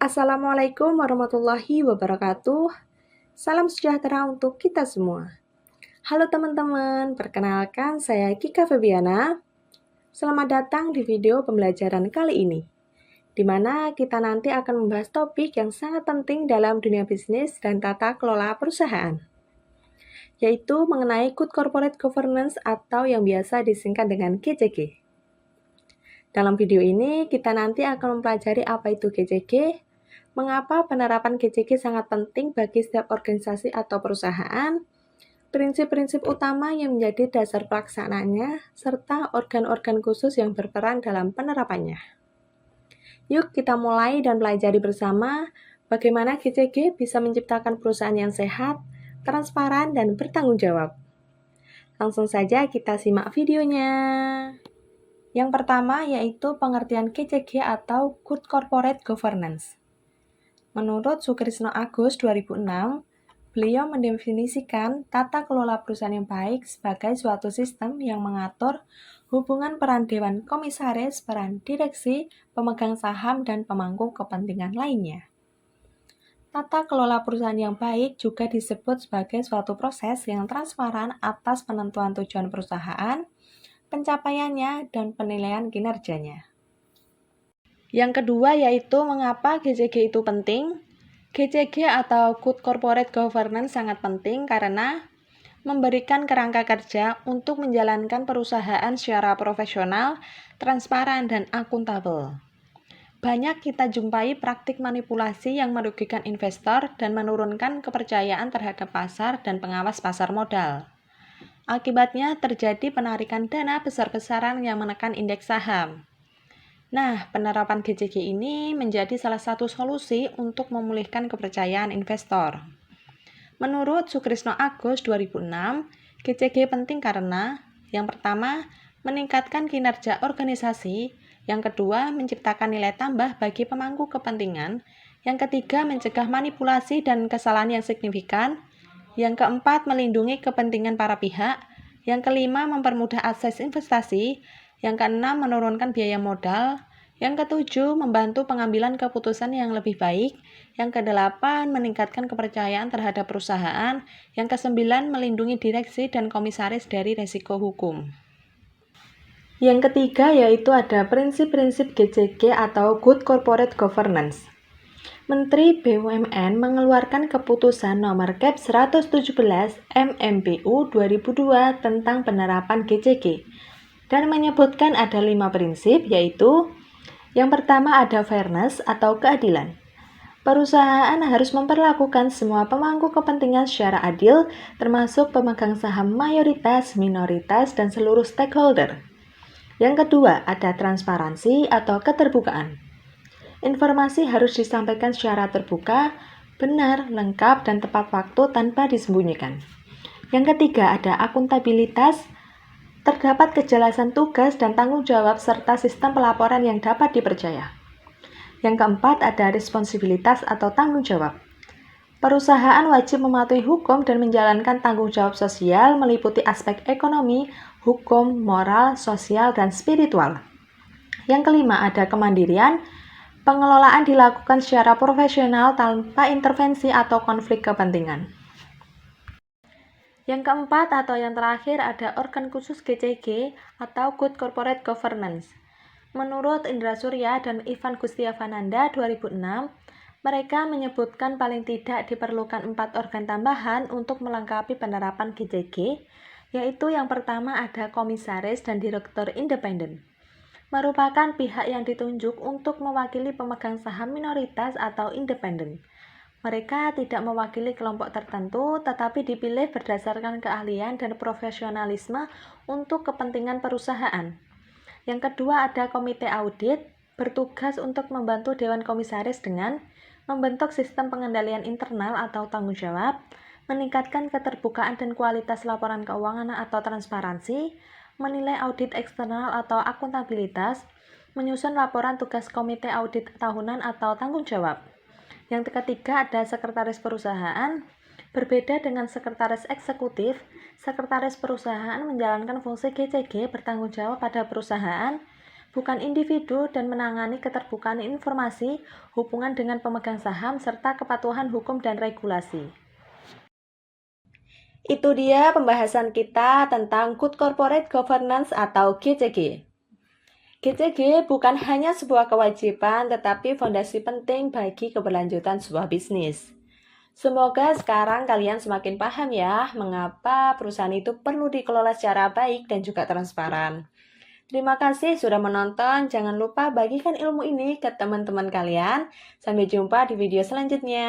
Assalamualaikum warahmatullahi wabarakatuh. Salam sejahtera untuk kita semua. Halo teman-teman, perkenalkan saya Kika Febiana. Selamat datang di video pembelajaran kali ini, di mana kita nanti akan membahas topik yang sangat penting dalam dunia bisnis dan tata kelola perusahaan, yaitu mengenai Good Corporate Governance atau yang biasa disingkat dengan GCG. Dalam video ini, kita nanti akan mempelajari apa itu GCG, mengapa penerapan GCG sangat penting bagi setiap organisasi atau perusahaan, prinsip-prinsip utama yang menjadi dasar pelaksanaannya, serta organ-organ khusus yang berperan dalam penerapannya. Yuk kita mulai dan pelajari bersama bagaimana GCG bisa menciptakan perusahaan yang sehat, transparan, dan bertanggung jawab. Langsung saja kita simak videonya. Yang pertama yaitu pengertian GCG atau Good Corporate Governance. Menurut Sukrisno Agus 2006, beliau mendefinisikan tata kelola perusahaan yang baik sebagai suatu sistem yang mengatur hubungan peran dewan komisaris, peran direksi, pemegang saham, dan pemangku kepentingan lainnya. Tata kelola perusahaan yang baik juga disebut sebagai suatu proses yang transparan atas penentuan tujuan perusahaan, pencapaiannya, dan penilaian kinerjanya. Yang kedua yaitu mengapa GCG itu penting. GCG atau Good Corporate Governance sangat penting karena memberikan kerangka kerja untuk menjalankan perusahaan secara profesional, transparan, dan akuntabel. Banyak kita jumpai praktik manipulasi yang merugikan investor dan menurunkan kepercayaan terhadap pasar dan pengawas pasar modal. Akibatnya terjadi penarikan dana besar-besaran yang menekan indeks saham. Nah, penerapan GCG ini menjadi salah satu solusi untuk memulihkan kepercayaan investor. Menurut Sukrisno Agus 2006, GCG penting karena yang pertama, meningkatkan kinerja organisasi, yang kedua, menciptakan nilai tambah bagi pemangku kepentingan, yang ketiga, mencegah manipulasi dan kesalahan yang signifikan, yang keempat, melindungi kepentingan para pihak, yang kelima, mempermudah akses investasi, yang keenam, menurunkan biaya modal, yang ketujuh, membantu pengambilan keputusan yang lebih baik, yang kedelapan, meningkatkan kepercayaan terhadap perusahaan, yang kesembilan, melindungi direksi dan komisaris dari resiko hukum. Yang ketiga yaitu ada prinsip-prinsip GCG atau Good Corporate Governance. Menteri BUMN mengeluarkan keputusan nomor Kep 117 MMPU 2002 tentang penerapan GCG dan menyebutkan ada 5 prinsip yaitu yang pertama ada fairness atau keadilan. Perusahaan harus memperlakukan semua pemangku kepentingan secara adil termasuk pemegang saham mayoritas, minoritas, dan seluruh stakeholder. Yang kedua ada transparansi atau keterbukaan. Informasi harus disampaikan secara terbuka, benar, lengkap, dan tepat waktu tanpa disembunyikan. Yang ketiga ada akuntabilitas, terdapat kejelasan tugas dan tanggung jawab serta sistem pelaporan yang dapat dipercaya. Yang keempat ada responsibilitas atau tanggung jawab. Perusahaan wajib mematuhi hukum dan menjalankan tanggung jawab sosial meliputi aspek ekonomi, hukum, moral, sosial, dan spiritual. Yang kelima ada kemandirian. Pengelolaan dilakukan secara profesional tanpa intervensi atau konflik kepentingan. Yang keempat atau yang terakhir ada organ khusus GCG atau Good Corporate Governance. Menurut Indra Surya dan Ivan Gustiavananda 2006, mereka menyebutkan paling tidak diperlukan 4 organ tambahan untuk melengkapi penerapan GCG, yaitu yang pertama ada komisaris dan direktur independen. Merupakan pihak yang ditunjuk untuk mewakili pemegang saham minoritas atau independen. Mereka tidak mewakili kelompok tertentu, tetapi dipilih berdasarkan keahlian dan profesionalisme untuk kepentingan perusahaan. Yang kedua ada komite audit, bertugas untuk membantu Dewan Komisaris dengan membentuk sistem pengendalian internal atau tanggung jawab, meningkatkan keterbukaan dan kualitas laporan keuangan atau transparansi, menilai audit eksternal atau akuntabilitas, menyusun laporan tugas komite audit tahunan atau tanggung jawab. Yang ketiga ada sekretaris perusahaan. Berbeda dengan sekretaris eksekutif, sekretaris perusahaan menjalankan fungsi GCG bertanggung jawab pada perusahaan, bukan individu, dan menangani keterbukaan informasi, hubungan dengan pemegang saham, serta kepatuhan hukum dan regulasi. Itu dia pembahasan kita tentang Good Corporate Governance atau GCG. GCG bukan hanya sebuah kewajiban, tetapi fondasi penting bagi keberlanjutan sebuah bisnis. Semoga sekarang kalian semakin paham ya, mengapa perusahaan itu perlu dikelola secara baik dan juga transparan. Terima kasih sudah menonton, jangan lupa bagikan ilmu ini ke teman-teman kalian. Sampai jumpa di video selanjutnya.